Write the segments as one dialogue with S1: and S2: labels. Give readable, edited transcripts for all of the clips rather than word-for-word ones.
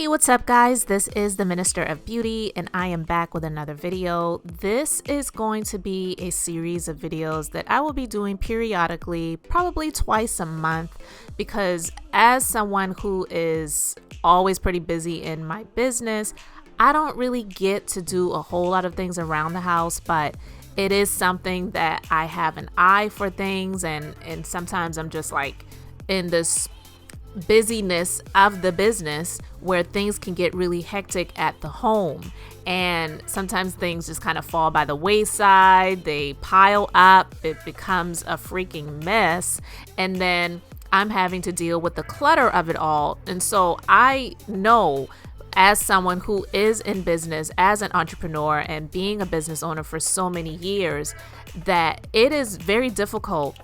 S1: Hey, what's up guys? This is the Minister of Beauty and I am back with another video. This is going to be a series of videos that I will be doing periodically, probably twice a month, because as someone who is always pretty busy in my business, I don't really get to do a whole lot of things around the house, but it is something that I have an eye for things, and sometimes I'm just like in this busyness of the business where things can get really hectic at the home, and sometimes things just kind of fall by the wayside. They pile up, it becomes a freaking mess, and then I'm having to deal with the clutter of it all. And so I know, as someone who is in business, as an entrepreneur and being a business owner for so many years, that it is very difficult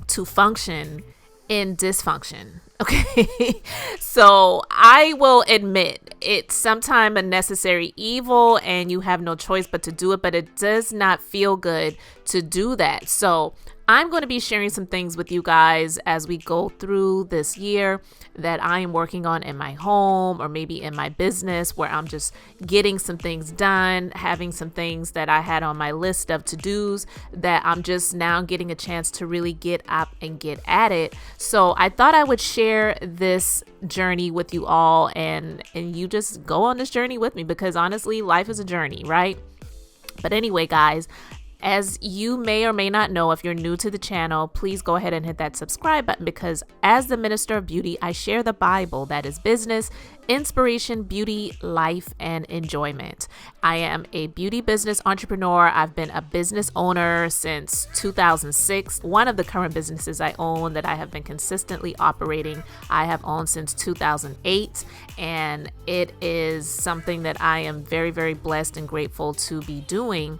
S1: to function in dysfunction. Okay, so I will admit it's sometimes a necessary evil and you have no choice but to do it, but it does not feel good to do that. So I'm going to be sharing some things with you guys as we go through this year that I am working on in my home or maybe in my business, where I'm just getting some things done, having some things that I had on my list of to-dos that I'm just now getting a chance to really get up and get at it. So I thought I would share this journey with you all, and you just go on this journey with me, because honestly, life is a journey, right? But anyway, guys, as you may or may not know, if you're new to the channel, please go ahead and hit that subscribe button, because as the Minister of Beauty, I share the Bible, that is business, inspiration, beauty, life, and enjoyment. I am a beauty business entrepreneur. I've been a business owner since 2006. One of the current businesses I own that I have been consistently operating, I have owned since 2008, and it is something that I am very, very blessed and grateful to be doing.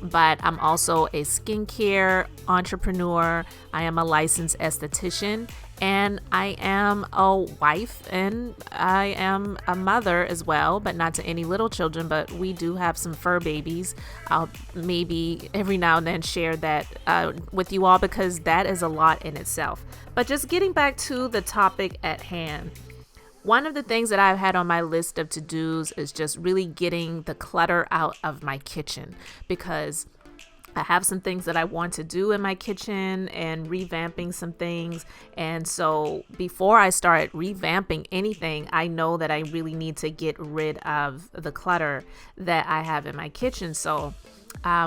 S1: But I'm also a skincare entrepreneur. I am a licensed esthetician, and I am a wife, and I am a mother as well, but not to any little children, but we do have some fur babies. I'll maybe every now and then share that with you all, because that is a lot in itself. But just getting back to the topic at hand, one of the things that I've had on my list of to-dos is just really getting the clutter out of my kitchen, because I have some things that I want to do in my kitchen and revamping some things. And so before I start revamping anything, I know that I really need to get rid of the clutter that I have in my kitchen. So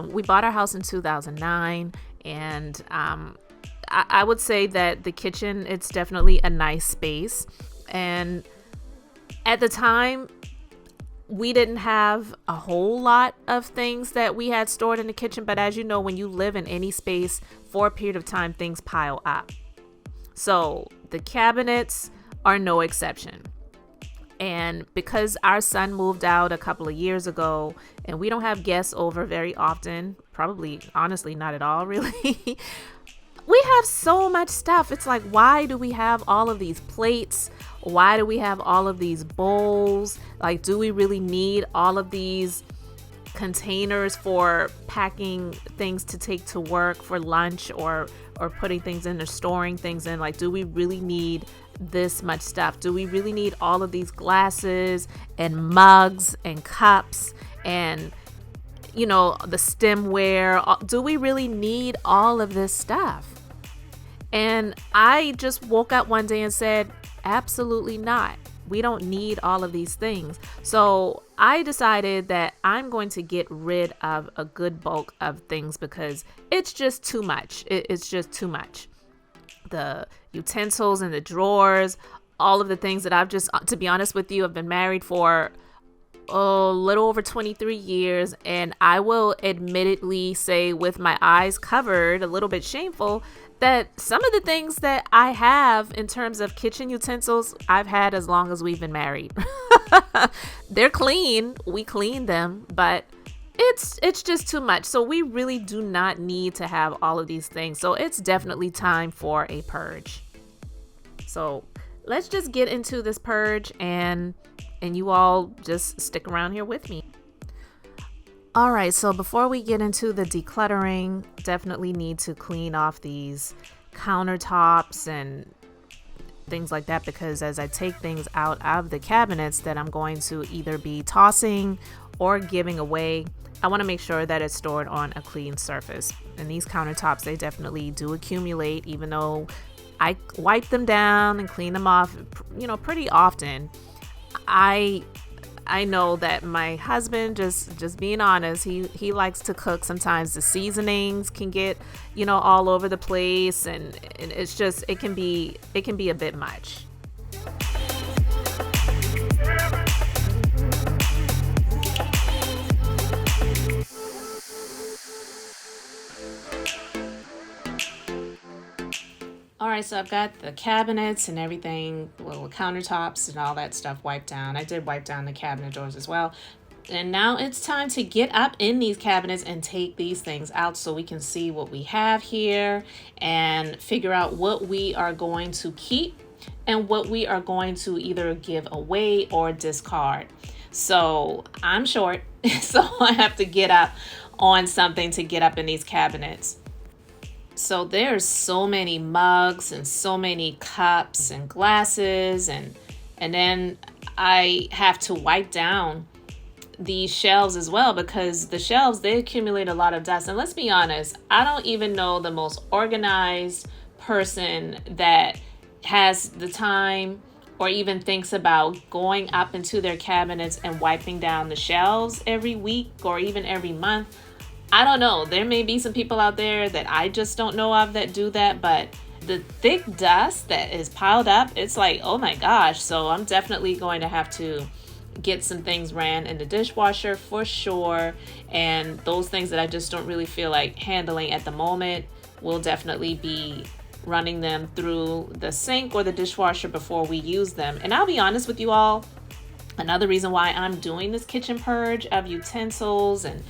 S1: we bought our house in 2009, and I would say that the kitchen, it's definitely a nice space. And at the time, we didn't have a whole lot of things that we had stored in the kitchen. But as you know, when you live in any space for a period of time, things pile up. So the cabinets are no exception. And because our son moved out a couple of years ago, and we don't have guests over very often, probably, honestly, not at all, really. We have so much stuff. It's like, why do we have all of these plates? Why do we have all of these bowls? Like, do we really need all of these containers for packing things to take to work for lunch, or putting things in or storing things in? Like, do we really need this much stuff? Do we really need all of these glasses and mugs and cups and, you know, the stemware? Do we really need all of this stuff? And I just woke up one day and said, absolutely not. We don't need all of these things. So I decided that I'm going to get rid of a good bulk of things, because it's just too much. It's just too much. The utensils and the drawers, all of the things that I've just, to be honest with you, I've been married for a little over 23 years. And I will admittedly say, with my eyes covered, a little bit shameful, that some of the things that I have in terms of kitchen utensils, I've had as long as we've been married. They're clean. We clean them, but it's just too much. So we really do not need to have all of these things. So it's definitely time for a purge. So let's just get into this purge, and you all just stick around here with me. All right, so before we get into the decluttering, definitely need to clean off these countertops and things like that, because as I take things out of the cabinets that I'm going to either be tossing or giving away, I want to make sure that it's stored on a clean surface. And these countertops, they definitely do accumulate, even though I wipe them down and clean them off, pretty often. I know that my husband, just being honest, he likes to cook. Sometimes the seasonings can get, all over the place, and it's just, it can be a bit much. All right, so I've got the cabinets and everything, little countertops and all that stuff wiped down. I did wipe down the cabinet doors as well. And now it's time to get up in these cabinets and take these things out so we can see what we have here and figure out what we are going to keep and what we are going to either give away or discard. So I'm short, so I have to get up on something to get up in these cabinets. So there's so many mugs and so many cups and glasses, and then I have to wipe down these shelves as well, because the shelves, they accumulate a lot of dust. And let's be honest, I don't even know the most organized person that has the time or even thinks about going up into their cabinets and wiping down the shelves every week or even every month. I don't know. There may be some people out there that I just don't know of that do that, but the thick dust that is piled up, it's like, oh my gosh. So I'm definitely going to have to get some things ran in the dishwasher for sure. And those things that I just don't really feel like handling at the moment, will definitely be running them through the sink or the dishwasher before we use them. And I'll be honest with you all, another reason why I'm doing this kitchen purge of utensils and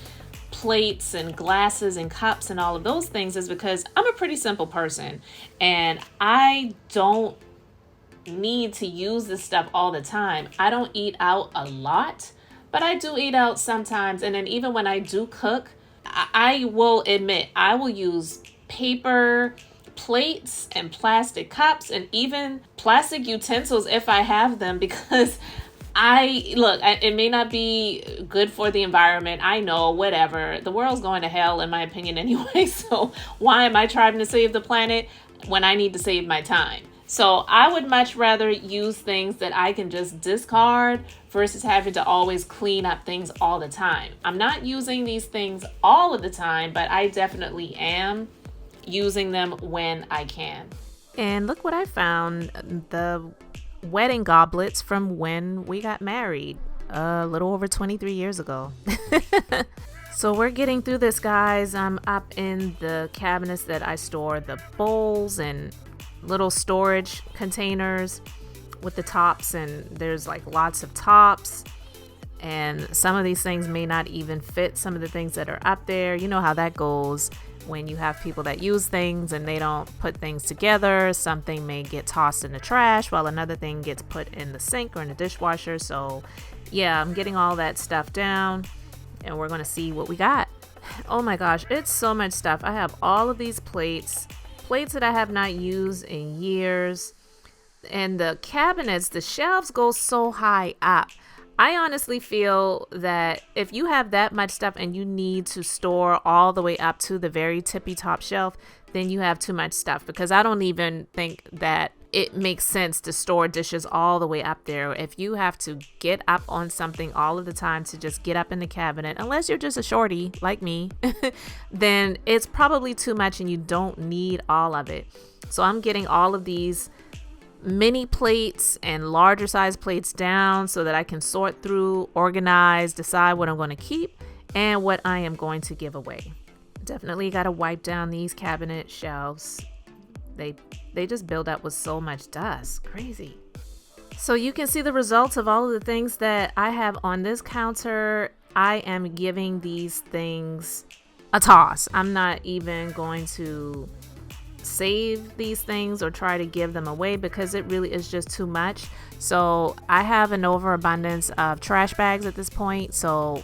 S1: plates and glasses and cups and all of those things is because I'm a pretty simple person and I don't need to use this stuff all the time. I don't eat out a lot, but I do eat out sometimes. And then even when I do cook, I will admit I will use paper plates and plastic cups and even plastic utensils if I have them, because it may not be good for the environment. I know, whatever. The world's going to hell, in my opinion, anyway. So why am I trying to save the planet when I need to save my time? So I would much rather use things that I can just discard versus having to always clean up things all the time. I'm not using these things all of the time, but I definitely am using them when I can. And look what I found. The wedding goblets from when we got married a little over 23 years ago. So we're getting through this, guys. I'm up in the cabinets that I store the bowls and little storage containers with the tops, and there's like lots of tops, and some of these things may not even fit some of the things that are up there. You know how that goes when you have people that use things and they don't put things together. Something may get tossed in the trash while another thing gets put in the sink or in the dishwasher. So yeah, I'm getting all that stuff down and we're going to see what we got. Oh my gosh, it's so much stuff. I have all of these plates that I have not used in years. And the cabinets, the shelves go so high up. I honestly feel that if you have that much stuff and you need to store all the way up to the very tippy top shelf, then you have too much stuff, because I don't even think that it makes sense to store dishes all the way up there. If you have to get up on something all of the time to just get up in the cabinet, unless you're just a shorty like me, then it's probably too much and you don't need all of it. So I'm getting all of these mini plates and larger size plates down so that I can sort through, organize, decide what I'm going to keep and what I am going to give away. Definitely got to wipe down these cabinet shelves. They just build up with so much dust. Crazy. So you can see the results of all of the things that I have on this counter. I am giving these things a toss. I'm not even going to save these things or try to give them away because it really is just too much. So I have an overabundance of trash bags at this point. So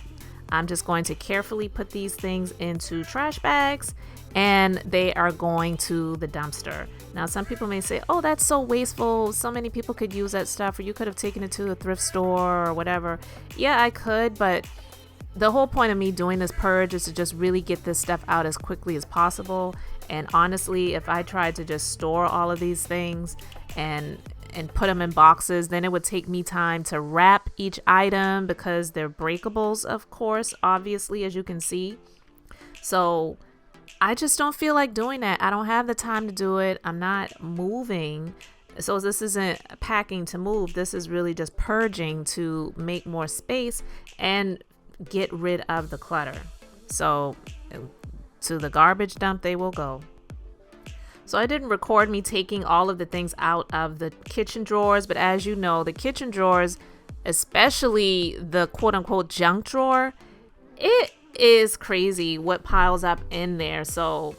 S1: I'm just going to carefully put these things into trash bags and they are going to the dumpster. Now, some people may say, oh, that's so wasteful. So many people could use that stuff, or you could have taken it to a thrift store or whatever. Yeah, I could, but the whole point of me doing this purge is to just really get this stuff out as quickly as possible. And honestly, if I tried to just store all of these things and put them in boxes, then it would take me time to wrap each item because they're breakables, of course, obviously, as you can see. So I just don't feel like doing that. I don't have the time to do it. I'm not moving. So this isn't packing to move. This is really just purging to make more space and get rid of the clutter. So to the garbage dump they will go. So I didn't record me taking all of the things out of the kitchen drawers, but as you know, the kitchen drawers, especially the quote unquote junk drawer, it is crazy what piles up in there. So,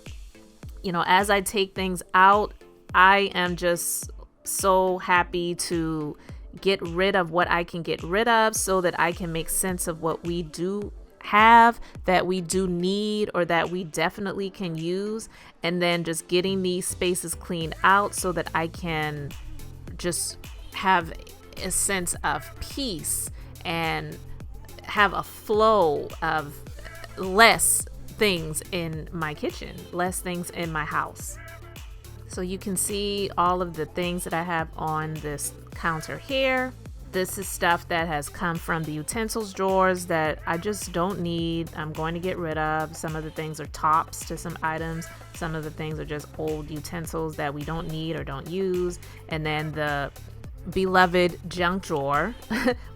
S1: you know, as I take things out, I am just so happy to get rid of what I can get rid of so that I can make sense of what we do have, that we do need, or that we definitely can use, and then just getting these spaces cleaned out so that I can just have a sense of peace and have a flow of less things in my kitchen, less things in my house. So you can see all of the things that I have on this counter here. This is stuff that has come from the utensils drawers that I just don't need. I'm going to get rid of. Some of the things are tops to some items. Some of the things are just old utensils that we don't need or don't use. And then the beloved junk drawer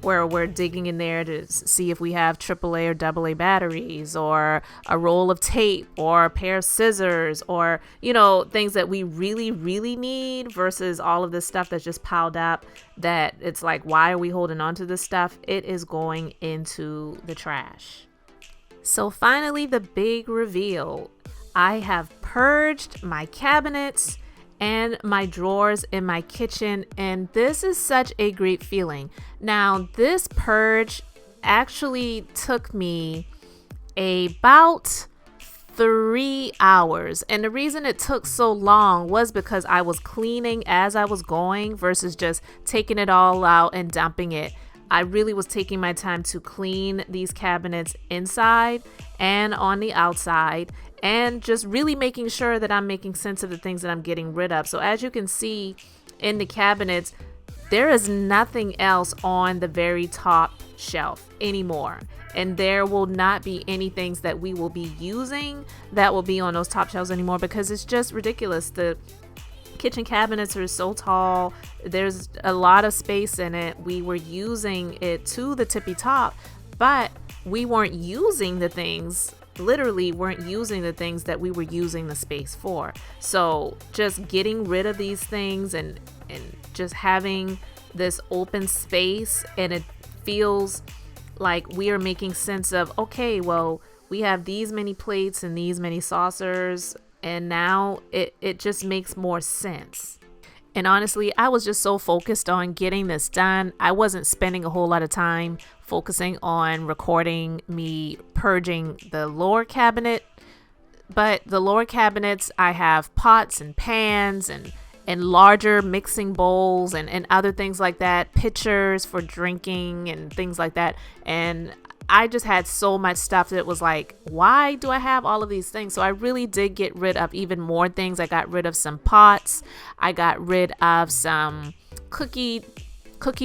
S1: where we're digging in there to see if we have AAA or AA batteries, or a roll of tape, or a pair of scissors, or, you know, things that we really need versus all of this stuff that's just piled up that it's like, why are we holding on to this stuff? It is going into the trash. So finally, the big reveal. I have purged my cabinets and my drawers in my kitchen, and this is such a great feeling. Now, this purge actually took me about 3 hours, and the reason it took so long was because I was cleaning as I was going versus just taking it all out and dumping it. I really was taking my time to clean these cabinets inside and on the outside, and just really making sure that I'm making sense of the things that I'm getting rid of. So as you can see in the cabinets, there is nothing else on the very top shelf anymore. And there will not be any things that we will be using that will be on those top shelves anymore, because it's just ridiculous. The kitchen cabinets are so tall. There's a lot of space in it. We were using it to the tippy top, but we weren't using the things, literally weren't using the things that we were using the space for. So just getting rid of these things and just having this open space, and it feels like we are making sense of, okay, well, we have these many plates and these many saucers, and now it just makes more sense. And honestly, I was just so focused on getting this done. I wasn't spending a whole lot of time focusing on recording me purging the lower cabinet. But the lower cabinets, I have pots and pans and larger mixing bowls and other things like that, pitchers for drinking and things like that. And I just had so much stuff that was like, why do I have all of these things? So I really did get rid of even more things. I got rid of some pots. I got rid of some cookie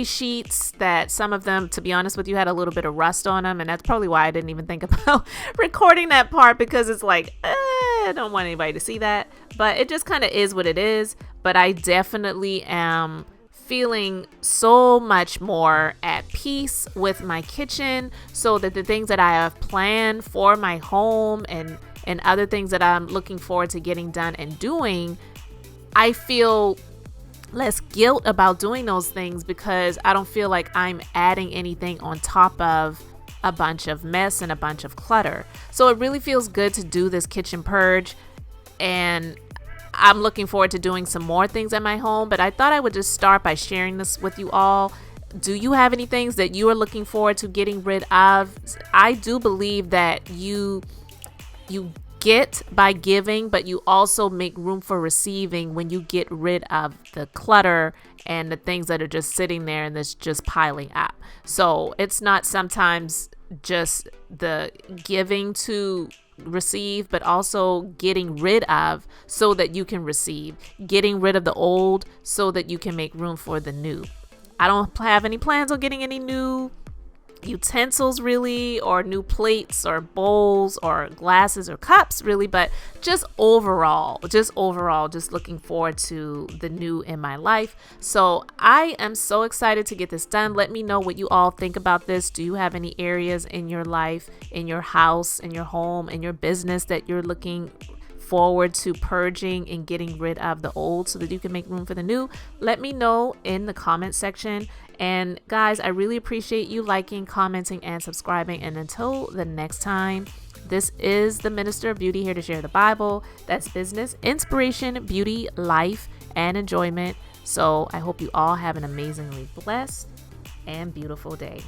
S1: sheets that some of them, to be honest with you, had a little bit of rust on them. And that's probably why I didn't even think about recording that part, because it's like, I don't want anybody to see that. But it just kind of is what it is. But I definitely am feeling so much more at peace with my kitchen, so that the things that I have planned for my home and other things that I'm looking forward to getting done and doing, I feel less guilt about doing those things, because I don't feel like I'm adding anything on top of a bunch of mess and a bunch of clutter. So it really feels good to do this kitchen purge, and I'm looking forward to doing some more things at my home. But I thought I would just start by sharing this with you all. Do you have any things that you are looking forward to getting rid of? I do believe that you get by giving, but you also make room for receiving when you get rid of the clutter and the things that are just sitting there and that's just piling up. So it's not sometimes just the giving to receive, but also getting rid of so that you can receive, getting rid of the old so that you can make room for the new. I don't have any plans on getting any new utensils really, or new plates or bowls or glasses or cups really, but just overall just looking forward to the new in my life. So I am so excited to get this done. Let me know what you all think about this. Do you have any areas in your life, in your house, in your home, in your business that you're looking forward to purging and getting rid of the old so that you can make room for the new? Let me know in the comment section. And guys, I really appreciate you liking, commenting, and subscribing. And until the next time, this is the Minister of Beauty here to share the Bible. That's business, inspiration, beauty, life, and enjoyment. So I hope you all have an amazingly blessed and beautiful day.